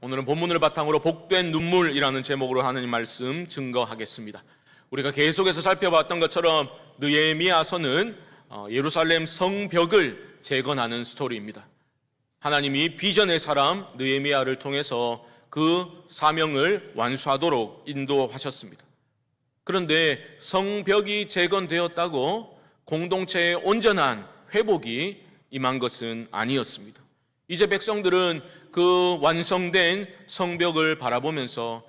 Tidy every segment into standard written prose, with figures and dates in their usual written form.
오늘은 본문을 바탕으로 복된 눈물이라는 제목으로 하나님 말씀 증거하겠습니다. 우리가 계속해서 살펴봤던 것처럼 느헤미야서는 예루살렘 성벽을 재건하는 스토리입니다. 하나님이 비전의 사람 느헤미야를 통해서 그 사명을 완수하도록 인도하셨습니다. 그런데 성벽이 재건되었다고 공동체의 온전한 회복이 임한 것은 아니었습니다. 이제 백성들은 그 완성된 성벽을 바라보면서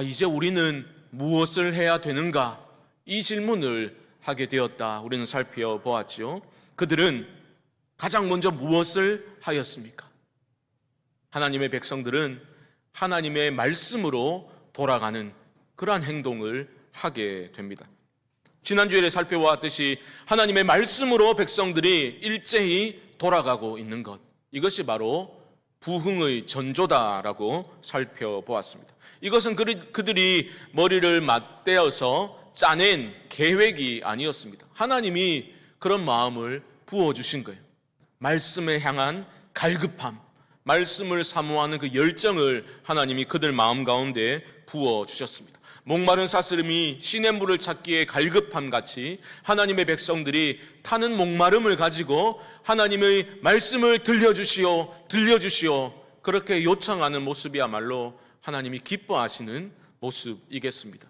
이제 우리는 무엇을 해야 되는가? 이 질문을 하게 되었다. 우리는 살펴보았죠. 그들은 가장 먼저 무엇을 하였습니까? 하나님의 백성들은 하나님의 말씀으로 돌아가는 그러한 행동을 하게 됩니다. 지난주에 살펴보았듯이 하나님의 말씀으로 백성들이 일제히 돌아가고 있는 것, 이것이 바로 부흥의 전조다라고 살펴보았습니다. 이것은 그들이 머리를 맞대어서 짜낸 계획이 아니었습니다. 하나님이 그런 마음을 부어주신 거예요. 말씀에 향한 갈급함, 말씀을 사모하는 그 열정을 하나님이 그들 마음 가운데 부어주셨습니다. 목마른 사슴이 시냇물을 찾기에 갈급함 같이 하나님의 백성들이 타는 목마름을 가지고 하나님의 말씀을 들려주시오 그렇게 요청하는 모습이야말로 하나님이 기뻐하시는 모습이겠습니다.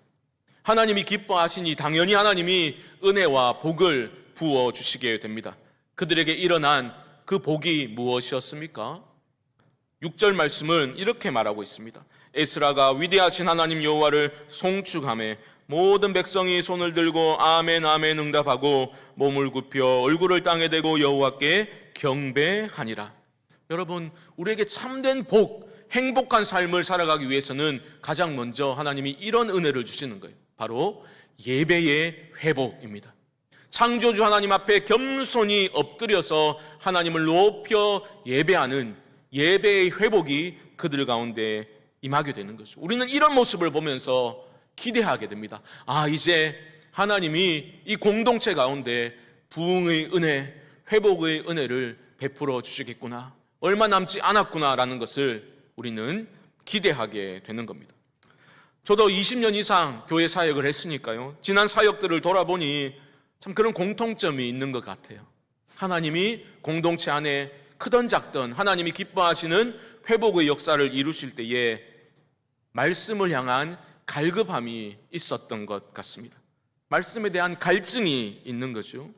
하나님이 기뻐하시니 당연히 하나님이 은혜와 복을 부어주시게 됩니다. 그들에게 일어난 그 복이 무엇이었습니까? 6절 말씀은 이렇게 말하고 있습니다. 에스라가 위대하신 하나님 여호와를 송축하며 모든 백성이 손을 들고 아멘 아멘 응답하고 몸을 굽혀 얼굴을 땅에 대고 여호와께 경배하니라. 여러분, 우리에게 참된 복, 행복한 삶을 살아가기 위해서는 가장 먼저 하나님이 이런 은혜를 주시는 거예요. 바로 예배의 회복입니다. 창조주 하나님 앞에 겸손히 엎드려서 하나님을 높여 예배하는 예배의 회복이 그들 가운데 임하게 되는 거죠. 우리는 이런 모습을 보면서 기대하게 됩니다. 이제 하나님이 이 공동체 가운데 부흥의 은혜, 회복의 은혜를 베풀어 주시겠구나, 얼마 남지 않았구나라는 것을 우리는 기대하게 되는 겁니다. 저도 20년 이상 교회 사역을 했으니까요, 지난 사역들을 돌아보니 참 그런 공통점이 있는 것 같아요. 하나님이 공동체 안에 크던 작던 하나님이 기뻐하시는 회복의 역사를 이루실 때에 말씀을 향한 갈급함이 있었던 것 같습니다. 말씀에 대한 갈증이 있는 거죠.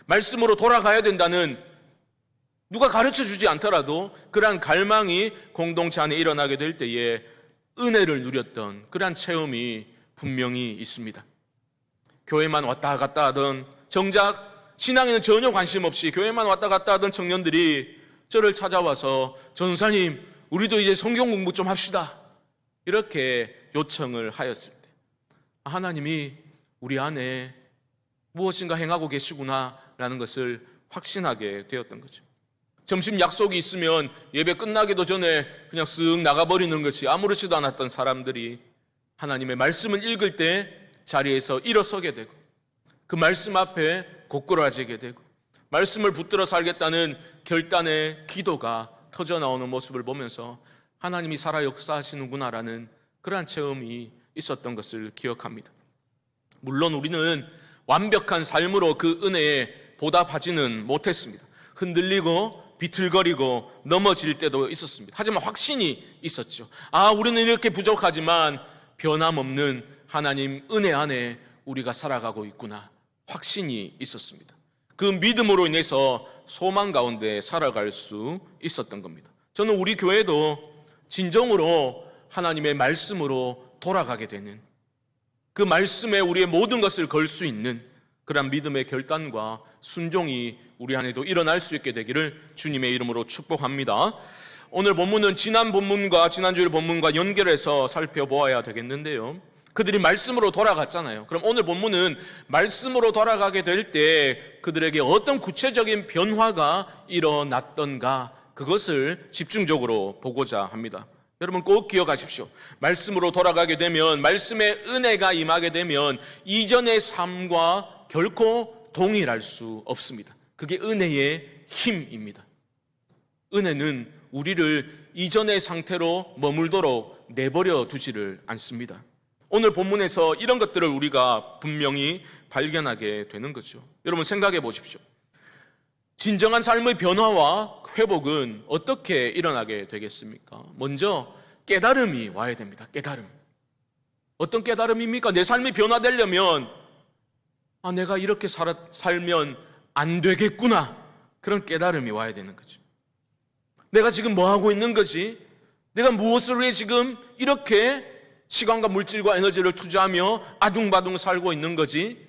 말씀으로 돌아가야 된다는, 누가 가르쳐 주지 않더라도 그러한 갈망이 공동체 안에 일어나게 될 때에 은혜를 누렸던 그러한 체험이 분명히 있습니다. 교회만 왔다 갔다 하던, 정작 신앙에는 전혀 관심 없이 교회만 왔다 갔다 하던 청년들이 저를 찾아와서 전사님, 우리도 이제 성경 공부 좀 합시다, 이렇게 요청을 하였을 때 하나님이 우리 안에 무엇인가 행하고 계시구나라는 것을 확신하게 되었던 거죠. 점심 약속이 있으면 예배 끝나기도 전에 그냥 쓱 나가버리는 것이 아무렇지도 않았던 사람들이 하나님의 말씀을 읽을 때 자리에서 일어서게 되고, 그 말씀 앞에 고꾸라지게 되고, 말씀을 붙들어 살겠다는 결단의 기도가 터져나오는 모습을 보면서 하나님이 살아 역사하시는구나라는 그러한 체험이 있었던 것을 기억합니다. 물론 우리는 완벽한 삶으로 그 은혜에 보답하지는 못했습니다. 흔들리고 비틀거리고 넘어질 때도 있었습니다. 하지만 확신이 있었죠. 우리는 이렇게 부족하지만 변함없는 하나님 은혜 안에 우리가 살아가고 있구나, 확신이 있었습니다. 그 믿음으로 인해서 소망 가운데 살아갈 수 있었던 겁니다. 저는 우리 교회도 진정으로 하나님의 말씀으로 돌아가게 되는, 그 말씀에 우리의 모든 것을 걸 수 있는 그런 믿음의 결단과 순종이 우리 안에도 일어날 수 있게 되기를 주님의 이름으로 축복합니다. 오늘 본문은 지난 본문과 지난주일 본문과 연결해서 살펴보아야 되겠는데요, 그들이 말씀으로 돌아갔잖아요. 그럼 오늘 본문은 말씀으로 돌아가게 될 때 그들에게 어떤 구체적인 변화가 일어났던가, 그것을 집중적으로 보고자 합니다. 여러분 꼭 기억하십시오. 말씀으로 돌아가게 되면, 말씀의 은혜가 임하게 되면 이전의 삶과 결코 동일할 수 없습니다. 그게 은혜의 힘입니다. 은혜는 우리를 이전의 상태로 머물도록 내버려 두지를 않습니다. 오늘 본문에서 이런 것들을 우리가 분명히 발견하게 되는 거죠. 여러분 생각해 보십시오. 진정한 삶의 변화와 회복은 어떻게 일어나게 되겠습니까? 먼저 깨달음이 와야 됩니다. 깨달음. 어떤 깨달음입니까? 내 삶이 변화되려면 내가 이렇게 살면 안 되겠구나. 그런 깨달음이 와야 되는 거죠. 내가 지금 뭐 하고 있는 거지? 내가 무엇을 위해 지금 이렇게 시간과 물질과 에너지를 투자하며 아둥바둥 살고 있는 거지?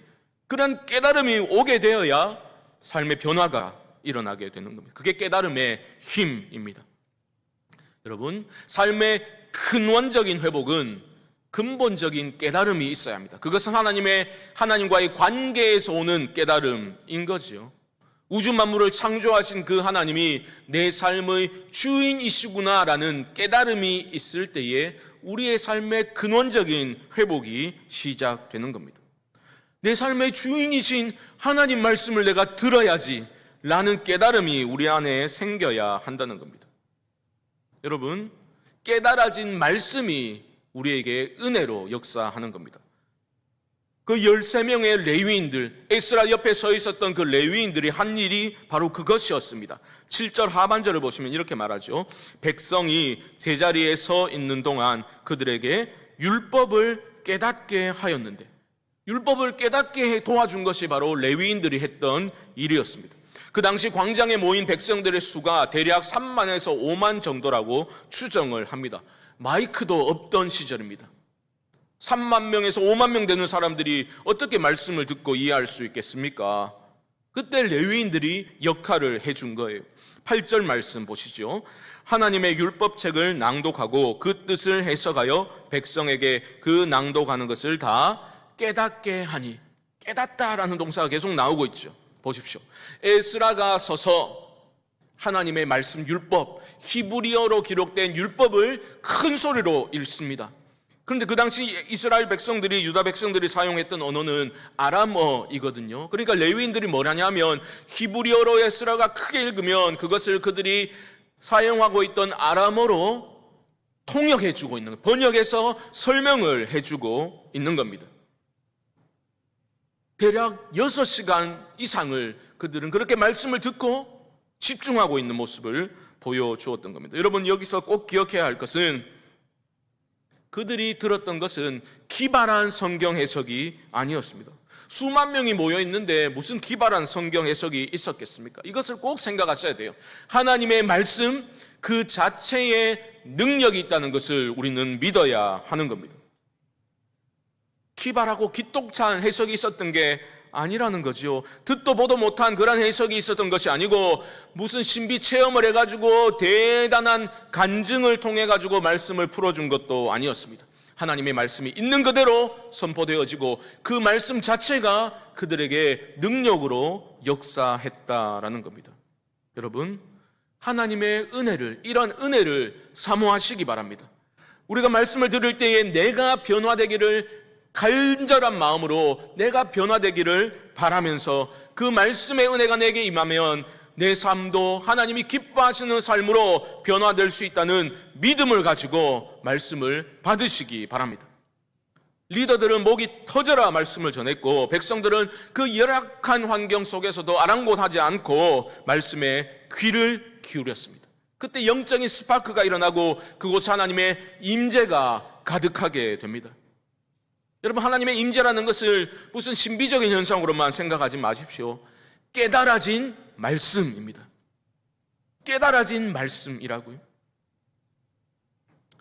그런 깨달음이 오게 되어야 삶의 변화가 일어나게 되는 겁니다. 그게 깨달음의 힘입니다. 여러분, 삶의 근원적인 회복은 근본적인 깨달음이 있어야 합니다. 그것은 하나님과의 관계에서 오는 깨달음인 거죠. 우주 만물을 창조하신 그 하나님이 내 삶의 주인이시구나라는 깨달음이 있을 때에 우리의 삶의 근원적인 회복이 시작되는 겁니다. 내 삶의 주인이신 하나님 말씀을 내가 들어야지 라는 깨달음이 우리 안에 생겨야 한다는 겁니다. 여러분, 깨달아진 말씀이 우리에게 은혜로 역사하는 겁니다. 그 13명의 레위인들, 에스라 옆에 서 있었던 그 레위인들이 한 일이 바로 그것이었습니다. 7절 하반절을 보시면 이렇게 말하죠. 백성이 제자리에 서 있는 동안 그들에게 율법을 깨닫게 하였는데, 율법을 깨닫게 도와준 것이 바로 레위인들이 했던 일이었습니다. 그 당시 광장에 모인 백성들의 수가 대략 3만에서 5만 정도라고 추정을 합니다. 마이크도 없던 시절입니다. 3만 명에서 5만 명 되는 사람들이 어떻게 말씀을 듣고 이해할 수 있겠습니까? 그때 레위인들이 역할을 해준 거예요. 8절 말씀 보시죠. 하나님의 율법책을 낭독하고 그 뜻을 해석하여 백성에게 그 낭독하는 것을 다 깨닫게 하니, 깨닫다라는 동사가 계속 나오고 있죠. 보십시오. 에스라가 서서 하나님의 말씀 율법, 히브리어로 기록된 율법을 큰 소리로 읽습니다. 그런데 그 당시 이스라엘 백성들이, 유다 백성들이 사용했던 언어는 아람어이거든요. 그러니까 레위인들이 뭐냐면 히브리어로 에스라가 크게 읽으면 그것을 그들이 사용하고 있던 아람어로 통역해주고 있는 거예요. 번역해서 설명을 해주고 있는 겁니다. 대략 6시간 이상을 그들은 그렇게 말씀을 듣고 집중하고 있는 모습을 보여주었던 겁니다. 여러분, 여기서 꼭 기억해야 할 것은 그들이 들었던 것은 기발한 성경 해석이 아니었습니다. 수만 명이 모여 있는데 무슨 기발한 성경 해석이 있었겠습니까? 이것을 꼭 생각하셔야 돼요. 하나님의 말씀 그 자체에 능력이 있다는 것을 우리는 믿어야 하는 겁니다. 기발하고 기똥찬 해석이 있었던 게 아니라는 거죠. 듣도 보도 못한 그런 해석이 있었던 것이 아니고 무슨 신비 체험을 해가지고 대단한 간증을 통해가지고 말씀을 풀어준 것도 아니었습니다. 하나님의 말씀이 있는 그대로 선포되어지고 그 말씀 자체가 그들에게 능력으로 역사했다라는 겁니다. 여러분, 하나님의 은혜를, 이런 은혜를 사모하시기 바랍니다. 우리가 말씀을 들을 때에 내가 변화되기를 간절한 마음으로 내가 변화되기를 바라면서 그 말씀의 은혜가 내게 임하면 내 삶도 하나님이 기뻐하시는 삶으로 변화될 수 있다는 믿음을 가지고 말씀을 받으시기 바랍니다. 리더들은 목이 터져라 말씀을 전했고 백성들은 그 열악한 환경 속에서도 아랑곳하지 않고 말씀에 귀를 기울였습니다. 그때 영적인 스파크가 일어나고 그곳에 하나님의 임재가 가득하게 됩니다. 여러분, 하나님의 임재라는 것을 무슨 신비적인 현상으로만 생각하지 마십시오. 깨달아진 말씀입니다. 깨달아진 말씀이라고요.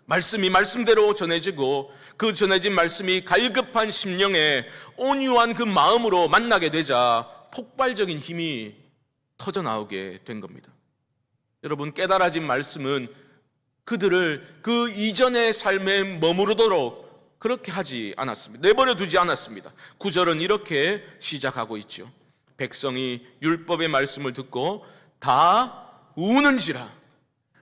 말씀이 말씀대로 전해지고 그 전해진 말씀이 갈급한 심령에 온유한 그 마음으로 만나게 되자 폭발적인 힘이 터져나오게 된 겁니다. 여러분, 깨달아진 말씀은 그들을 그 이전의 삶에 머무르도록 그렇게 하지 않았습니다. 내버려 두지 않았습니다. 9절은 이렇게 시작하고 있죠. 백성이 율법의 말씀을 듣고 다 우는지라.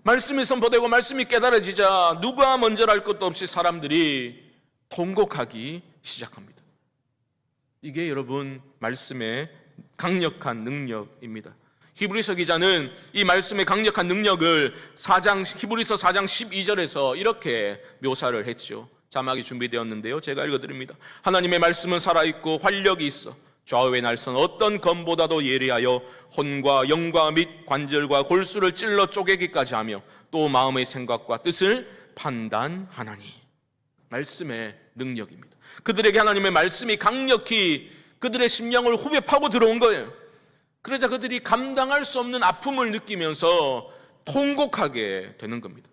말씀이 선포되고 말씀이 깨달아지자 누가 먼저랄 것도 없이 사람들이 통곡하기 시작합니다. 이게 여러분 말씀의 강력한 능력입니다. 히브리서 기자는 이 말씀의 강력한 능력을 히브리서 4장 12절에서 이렇게 묘사를 했죠. 자막이 준비되었는데요, 제가 읽어드립니다. 하나님의 말씀은 살아있고 활력이 있어 좌우의 날선 어떤 검보다도 예리하여 혼과 영과 및 관절과 골수를 찔러 쪼개기까지 하며 또 마음의 생각과 뜻을 판단하나니. 말씀의 능력입니다. 그들에게 하나님의 말씀이 강력히 그들의 심령을 후벼 파고 들어온 거예요. 그러자 그들이 감당할 수 없는 아픔을 느끼면서 통곡하게 되는 겁니다.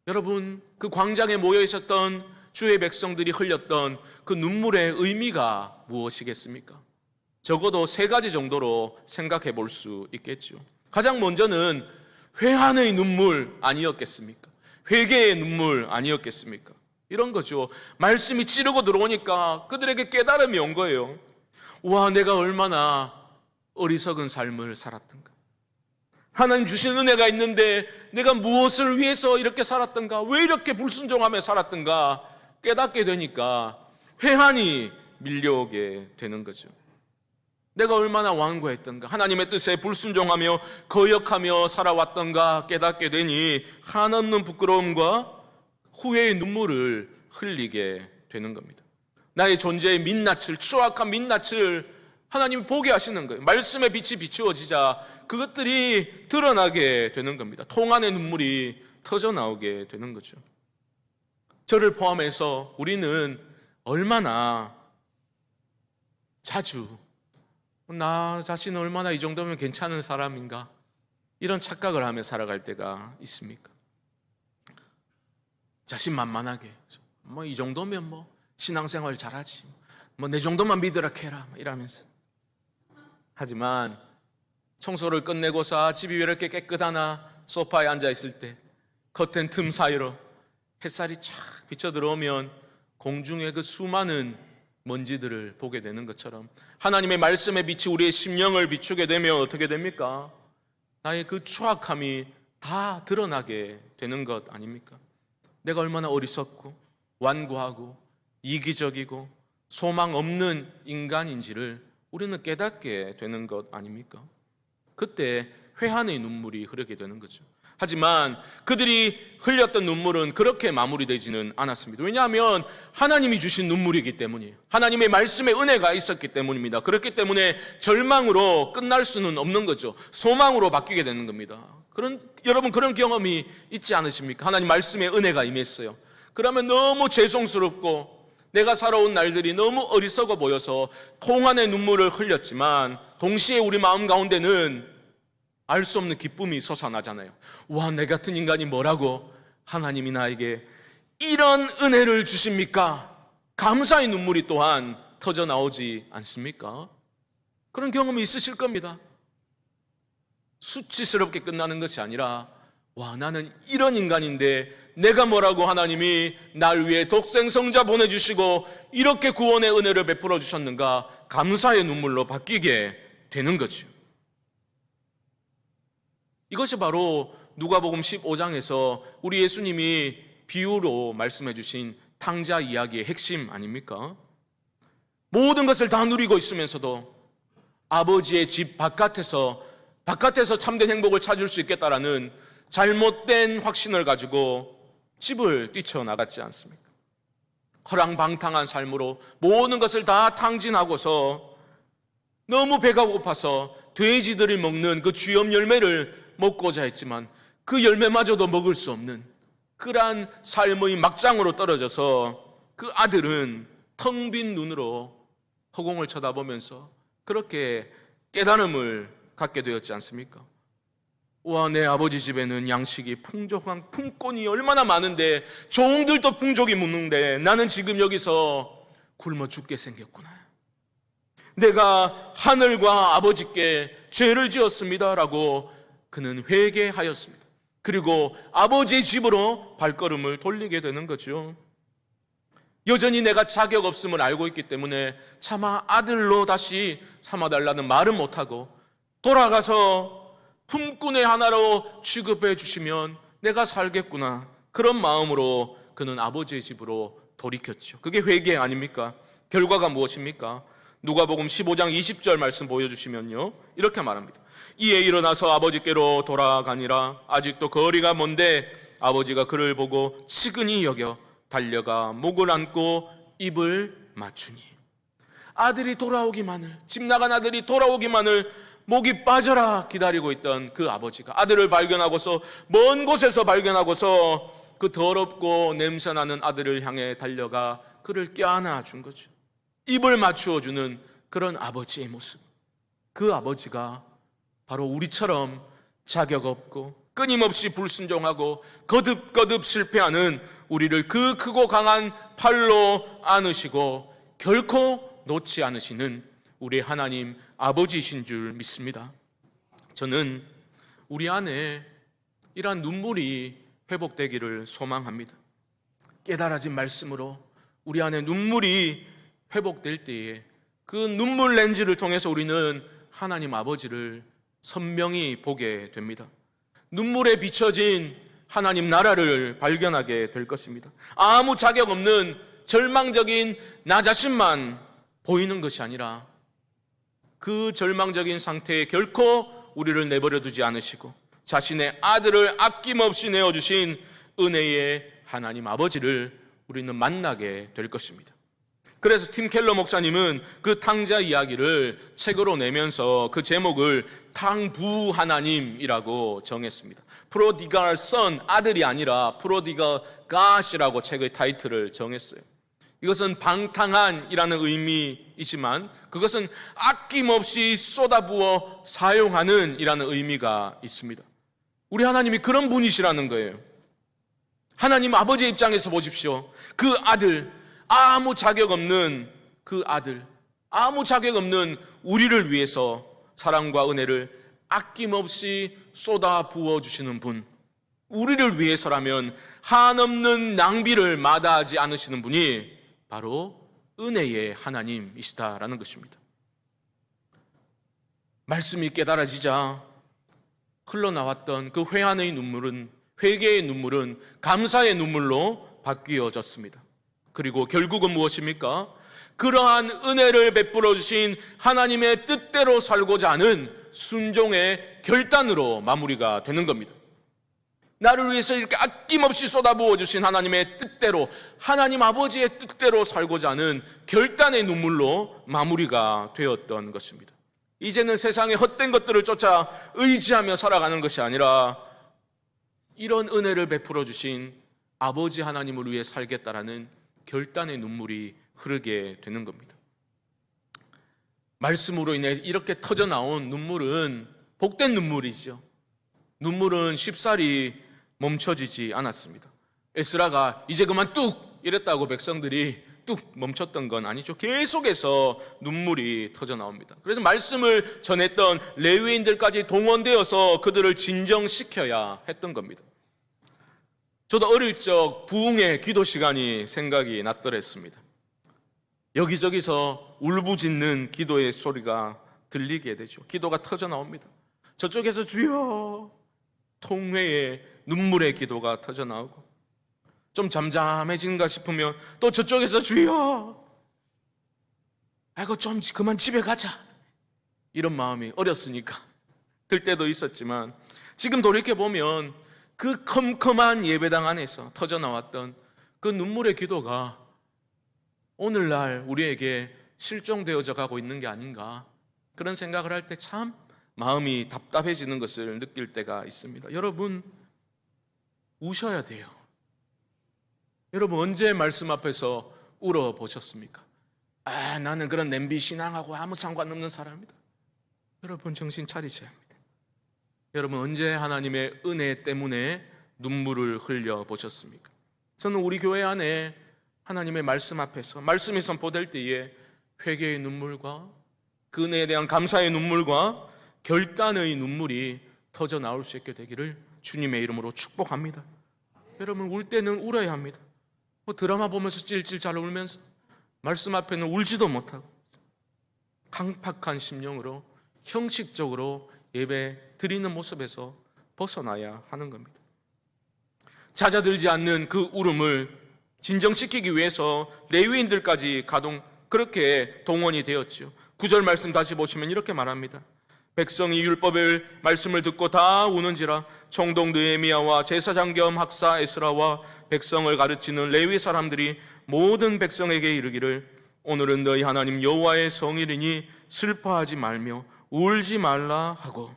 여러분, 그 광장에 모여 있었던 주의 백성들이 흘렸던 그 눈물의 의미가 무엇이겠습니까? 적어도 3가지 정도로 생각해 볼 수 있겠죠. 가장 먼저는 회한의 눈물 아니었겠습니까? 회개의 눈물 아니었겠습니까? 이런 거죠. 말씀이 찌르고 들어오니까 그들에게 깨달음이 온 거예요. 와, 내가 얼마나 어리석은 삶을 살았던가. 하나님 주신 은혜가 있는데 내가 무엇을 위해서 이렇게 살았던가, 왜 이렇게 불순종하며 살았던가 깨닫게 되니까 회한이 밀려오게 되는 거죠. 내가 얼마나 완고했던가, 하나님의 뜻에 불순종하며 거역하며 살아왔던가 깨닫게 되니 한없는 부끄러움과 후회의 눈물을 흘리게 되는 겁니다. 나의 존재의 민낯을, 추악한 민낯을 하나님이 보게 하시는 거예요. 말씀의 빛이 비추어지자 그것들이 드러나게 되는 겁니다. 통안의 눈물이 터져 나오게 되는 거죠. 저를 포함해서 우리는 얼마나 자주 나 자신은 얼마나 이 정도면 괜찮은 사람인가, 이런 착각을 하며 살아갈 때가 있습니까? 자신만만하게 뭐 이 정도면 뭐 신앙생활 잘하지, 뭐 내 정도만 믿으라 캐라 이러면서. 하지만 청소를 끝내고서 집이 왜 이렇게 깨끗하나 소파에 앉아있을 때 커튼 틈 사이로 햇살이 쫙 비쳐 들어오면 공중에 그 수많은 먼지들을 보게 되는 것처럼 하나님의 말씀의 빛이 우리의 심령을 비추게 되면 어떻게 됩니까? 나의 그 추악함이 다 드러나게 되는 것 아닙니까? 내가 얼마나 어리석고 완고하고 이기적이고 소망 없는 인간인지를 우리는 깨닫게 되는 것 아닙니까? 그때 회한의 눈물이 흐르게 되는 거죠. 하지만 그들이 흘렸던 눈물은 그렇게 마무리되지는 않았습니다. 왜냐하면 하나님이 주신 눈물이기 때문이에요. 하나님의 말씀에 은혜가 있었기 때문입니다. 그렇기 때문에 절망으로 끝날 수는 없는 거죠. 소망으로 바뀌게 되는 겁니다. 여러분 그런 경험이 있지 않으십니까? 하나님 말씀에 은혜가 임했어요. 그러면 너무 죄송스럽고 내가 살아온 날들이 너무 어리석어 보여서 통안의 눈물을 흘렸지만 동시에 우리 마음 가운데는 알 수 없는 기쁨이 솟아나잖아요. 와, 내 같은 인간이 뭐라고 하나님이 나에게 이런 은혜를 주십니까? 감사의 눈물이 또한 터져 나오지 않습니까? 그런 경험이 있으실 겁니다. 수치스럽게 끝나는 것이 아니라, 와, 나는 이런 인간인데 내가 뭐라고 하나님이 날 위해 독생성자 보내주시고 이렇게 구원의 은혜를 베풀어 주셨는가, 감사의 눈물로 바뀌게 되는 거죠. 이것이 바로 누가복음 15장에서 우리 예수님이 비유로 말씀해 주신 탕자 이야기의 핵심 아닙니까? 모든 것을 다 누리고 있으면서도 아버지의 집 바깥에서 참된 행복을 찾을 수 있겠다라는 잘못된 확신을 가지고 집을 뛰쳐나갔지 않습니까? 허랑방탕한 삶으로 모든 것을 다 탕진하고서 너무 배가 고파서 돼지들이 먹는 그 쥐염 열매를 먹고자 했지만 그 열매마저도 먹을 수 없는 그러한 삶의 막장으로 떨어져서 그 아들은 텅 빈 눈으로 허공을 쳐다보면서 그렇게 깨달음을 갖게 되었지 않습니까? 와, 내 아버지 집에는 양식이 풍족한 품꾼이 얼마나 많은데 종들도 풍족이 묻는데 나는 지금 여기서 굶어 죽게 생겼구나. 내가 하늘과 아버지께 죄를 지었습니다라고 그는 회개하였습니다. 그리고 아버지의 집으로 발걸음을 돌리게 되는 거죠. 여전히 내가 자격 없음을 알고 있기 때문에 차마 아들로 다시 삼아달라는 말은 못하고 돌아가서 품꾼의 하나로 취급해 주시면 내가 살겠구나, 그런 마음으로 그는 아버지의 집으로 돌이켰죠. 그게 회개 아닙니까? 결과가 무엇입니까? 누가복음 15장 20절 말씀 보여주시면요, 이렇게 말합니다. 이에 일어나서 아버지께로 돌아가니라. 아직도 거리가 먼데 아버지가 그를 보고 측은히 여겨 달려가 목을 안고 입을 맞추니. 아들이 돌아오기만을, 집 나간 아들이 돌아오기만을 목이 빠져라 기다리고 있던 그 아버지가 아들을 발견하고서, 먼 곳에서 발견하고서 그 더럽고 냄새나는 아들을 향해 달려가 그를 껴안아 준 거죠. 입을 맞추어 주는 그런 아버지의 모습. 그 아버지가 바로 우리처럼 자격 없고 끊임없이 불순종하고 거듭거듭 실패하는 우리를 그 크고 강한 팔로 안으시고 결코 놓지 않으시는 우리 하나님 아버지이신 줄 믿습니다. 저는 우리 안에 이러한 눈물이 회복되기를 소망합니다. 깨달아진 말씀으로 우리 안에 눈물이 회복될 때에 그 눈물 렌즈를 통해서 우리는 하나님 아버지를 선명히 보게 됩니다. 눈물에 비춰진 하나님 나라를 발견하게 될 것입니다. 아무 자격 없는 절망적인 나 자신만 보이는 것이 아니라 그 절망적인 상태에 결코 우리를 내버려 두지 않으시고 자신의 아들을 아낌없이 내어주신 은혜의 하나님 아버지를 우리는 만나게 될 것입니다. 그래서 팀 켈러 목사님은 그 탕자 이야기를 책으로 내면서 그 제목을 탕부 하나님이라고 정했습니다. 프로디갈 선, 아들이 아니라 프로디갈 갓이라고 책의 타이틀을 정했어요. 이것은 방탕한이라는 의미이지만 그것은 아낌없이 쏟아부어 사용하는 이라는 의미가 있습니다. 우리 하나님이 그런 분이시라는 거예요. 하나님 아버지의 입장에서 보십시오. 그 아들, 아무 자격 없는 그 아들, 아무 자격 없는 우리를 위해서 사랑과 은혜를 아낌없이 쏟아 부어주시는 분, 우리를 위해서라면 한없는 낭비를 마다하지 않으시는 분이 바로 은혜의 하나님이시다라는 것입니다. 말씀이 깨달아지자 흘러나왔던 그 회한의 눈물은, 회개의 눈물은 감사의 눈물로 바뀌어졌습니다. 그리고 결국은 무엇입니까? 그러한 은혜를 베풀어 주신 하나님의 뜻대로 살고자 하는 순종의 결단으로 마무리가 되는 겁니다. 나를 위해서 이렇게 아낌없이 쏟아부어 주신 하나님의 뜻대로, 하나님 아버지의 뜻대로 살고자 하는 결단의 눈물로 마무리가 되었던 것입니다. 이제는 세상의 헛된 것들을 쫓아 의지하며 살아가는 것이 아니라 이런 은혜를 베풀어 주신 아버지 하나님을 위해 살겠다라는 결단의 눈물이 흐르게 되는 겁니다. 말씀으로 인해 이렇게 터져 나온 눈물은 복된 눈물이죠. 눈물은 쉽사리 멈춰지지 않았습니다. 에스라가 이제 그만 뚝 이랬다고 백성들이 뚝 멈췄던 건 아니죠. 계속해서 눈물이 터져 나옵니다. 그래서 말씀을 전했던 레위인들까지 동원되어서 그들을 진정시켜야 했던 겁니다. 저도 어릴 적 부흥의 기도 시간이 생각이 났더랬습니다. 여기저기서 울부짖는 기도의 소리가 들리게 되죠. 기도가 터져 나옵니다. 저쪽에서 주여, 통회의 눈물의 기도가 터져 나오고, 좀 잠잠해진가 싶으면 또 저쪽에서 주여, 아이고 좀 그만 집에 가자, 이런 마음이 어렸으니까 들 때도 있었지만 지금 돌이켜보면 그 컴컴한 예배당 안에서 터져 나왔던 그 눈물의 기도가 오늘날 우리에게 실종되어져 가고 있는 게 아닌가, 그런 생각을 할 때 참 마음이 답답해지는 것을 느낄 때가 있습니다. 여러분, 우셔야 돼요. 여러분, 언제 말씀 앞에서 울어보셨습니까? 나는 그런 냄비 신앙하고 아무 상관없는 사람이다. 여러분, 정신 차리셔야 합니다. 여러분, 언제 하나님의 은혜 때문에 눈물을 흘려보셨습니까? 저는 우리 교회 안에 하나님의 말씀 앞에서 말씀이 선포될 때에 회개의 눈물과 그 은혜에 대한 감사의 눈물과 결단의 눈물이 터져 나올 수 있게 되기를 주님의 이름으로 축복합니다. 여러분, 울 때는 울어야 합니다. 드라마 보면서 찔찔 잘 울면서 말씀 앞에는 울지도 못하고 강팍한 심령으로 형식적으로 예배 드리는 모습에서 벗어나야 하는 겁니다. 잦아들지 않는 그 울음을 진정시키기 위해서 레위인들까지 그렇게 동원이 되었죠. 9절 말씀 다시 보시면 이렇게 말합니다. 백성이 율법의 말씀을 듣고 다 우는지라 총독 느헤미야와 제사장 겸 학사 에스라와 백성을 가르치는 레위 사람들이 모든 백성에게 이르기를 오늘은 너희 하나님 여호와의 성일이니 슬퍼하지 말며 울지 말라 하고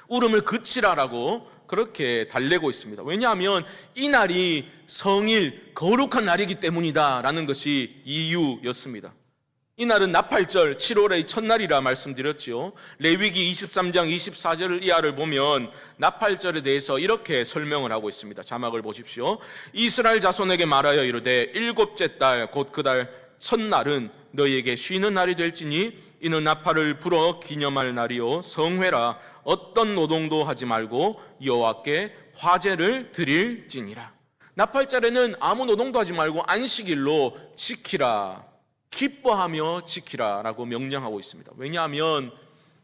울음을 그치라라고 그렇게 달래고 있습니다. 왜냐하면 이 날이 성일, 거룩한 날이기 때문이다라는 것이 이유였습니다. 이 날은 나팔절 7월의 첫날이라 말씀드렸죠. 레위기 23장 24절 이하를 보면 나팔절에 대해서 이렇게 설명을 하고 있습니다. 자막을 보십시오. 이스라엘 자손에게 말하여 이르되 일곱째 달 곧 그 달 첫날은 너희에게 쉬는 날이 될지니 이는 나팔을 불어 기념할 날이요 성회라 어떤 노동도 하지 말고 여호와께 화제를 드릴지니라. 나팔절에는 아무 노동도 하지 말고 안식일로 지키라, 기뻐하며 지키라라고 명령하고 있습니다. 왜냐하면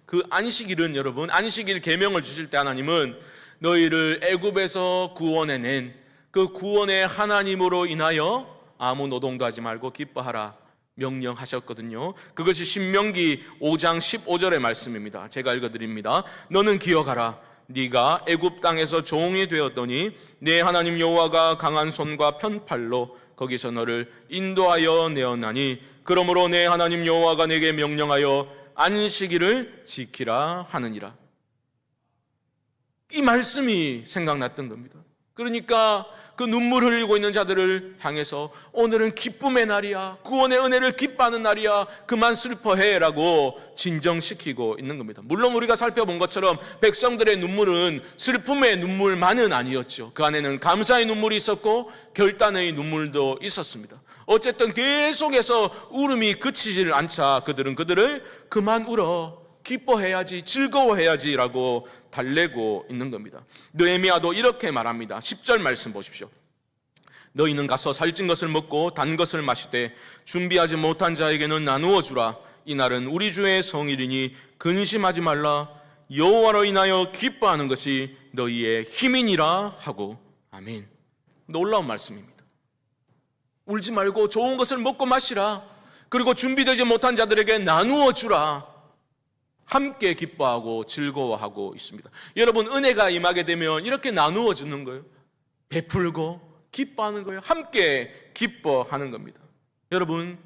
그 안식일은 여러분, 안식일 계명을 주실 때 하나님은 너희를 애굽에서 구원해낸 그 구원의 하나님으로 인하여 아무 노동도 하지 말고 기뻐하라 명령하셨거든요. 그것이 신명기 5장 15절의 말씀입니다. 제가 읽어드립니다. 너는 기억하라. 네가 애굽 땅에서 종이 되었더니 내 하나님 여호와가 강한 손과 편팔로 거기서 너를 인도하여 내었나니 그러므로 내 하나님 여호와가 내게 명령하여 안식일을 지키라 하느니라. 이 말씀이 생각났던 겁니다. 그러니까 그 눈물 흘리고 있는 자들을 향해서 오늘은 기쁨의 날이야, 구원의 은혜를 기뻐하는 날이야, 그만 슬퍼해라고 진정시키고 있는 겁니다. 물론 우리가 살펴본 것처럼 백성들의 눈물은 슬픔의 눈물만은 아니었죠. 그 안에는 감사의 눈물이 있었고 결단의 눈물도 있었습니다. 어쨌든 계속해서 울음이 그치질 않자 그들을 그만 울어, 기뻐해야지, 즐거워해야지라고 달래고 있는 겁니다. 느헤미야도 이렇게 말합니다. 10절 말씀 보십시오. 너희는 가서 살찐 것을 먹고 단 것을 마시되 준비하지 못한 자에게는 나누어 주라. 이날은 우리 주의 성일이니 근심하지 말라. 여호와로 인하여 기뻐하는 것이 너희의 힘이니라 하고. 아멘. 놀라운 말씀입니다. 울지 말고 좋은 것을 먹고 마시라. 그리고 준비되지 못한 자들에게 나누어 주라. 함께 기뻐하고 즐거워하고 있습니다. 여러분, 은혜가 임하게 되면 이렇게 나누어 주는 거예요. 베풀고 기뻐하는 거예요. 함께 기뻐하는 겁니다. 여러분,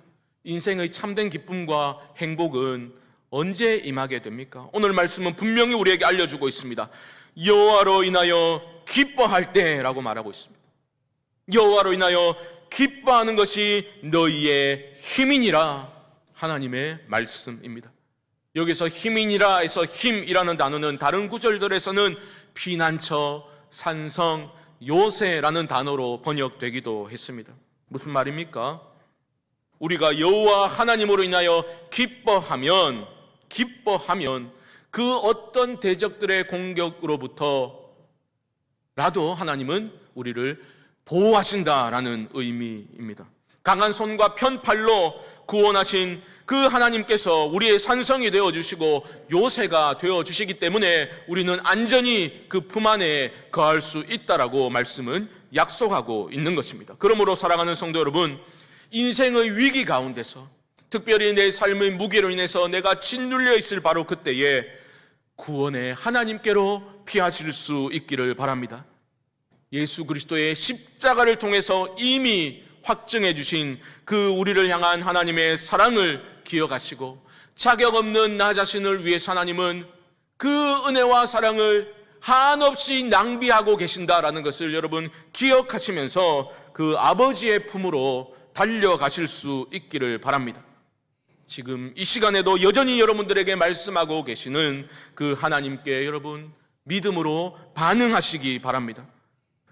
인생의 참된 기쁨과 행복은 언제 임하게 됩니까? 오늘 말씀은 분명히 우리에게 알려주고 있습니다. 여호와로 인하여 기뻐할 때라고 말하고 있습니다. 여호와로 인하여 기뻐하는 것이 너희의 힘이니라. 하나님의 말씀입니다. 여기서 힘이니라 해서 힘이라는 단어는 다른 구절들에서는 피난처, 산성, 요새라는 단어로 번역되기도 했습니다. 무슨 말입니까? 우리가 여호와 하나님으로 인하여 기뻐하면 그 어떤 대적들의 공격으로부터라도 하나님은 우리를 보호하신다라는 의미입니다. 강한 손과 편팔로 구원하신 그 하나님께서 우리의 산성이 되어주시고 요새가 되어주시기 때문에 우리는 안전히 그 품 안에 거할 수 있다라고 말씀은 약속하고 있는 것입니다. 그러므로 사랑하는 성도 여러분, 인생의 위기 가운데서 특별히 내 삶의 무게로 인해서 내가 짓눌려 있을 바로 그때에 구원의 하나님께로 피하실 수 있기를 바랍니다. 예수 그리스도의 십자가를 통해서 이미 확증해 주신 그 우리를 향한 하나님의 사랑을 기억하시고 자격 없는 나 자신을 위해서 하나님은 그 은혜와 사랑을 한없이 낭비하고 계신다라는 것을 여러분 기억하시면서 그 아버지의 품으로 달려가실 수 있기를 바랍니다. 지금 이 시간에도 여전히 여러분들에게 말씀하고 계시는 그 하나님께 여러분 믿음으로 반응하시기 바랍니다.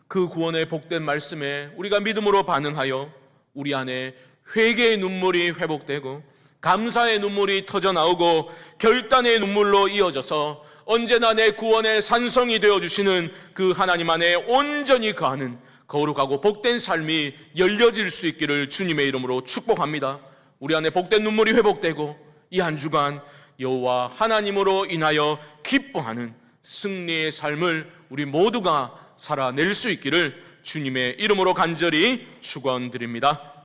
그 구원의 복된 말씀에 우리가 믿음으로 반응하여 우리 안에 회개의 눈물이 회복되고 감사의 눈물이 터져나오고 결단의 눈물로 이어져서 언제나 내 구원의 산성이 되어주시는 그 하나님 안에 온전히 거하는 거룩하고 복된 삶이 열려질 수 있기를 주님의 이름으로 축복합니다. 우리 안에 복된 눈물이 회복되고 이 한 주간 여호와 하나님으로 인하여 기뻐하는 승리의 삶을 우리 모두가 살아낼 수 있기를 주님의 이름으로 간절히 축원드립니다.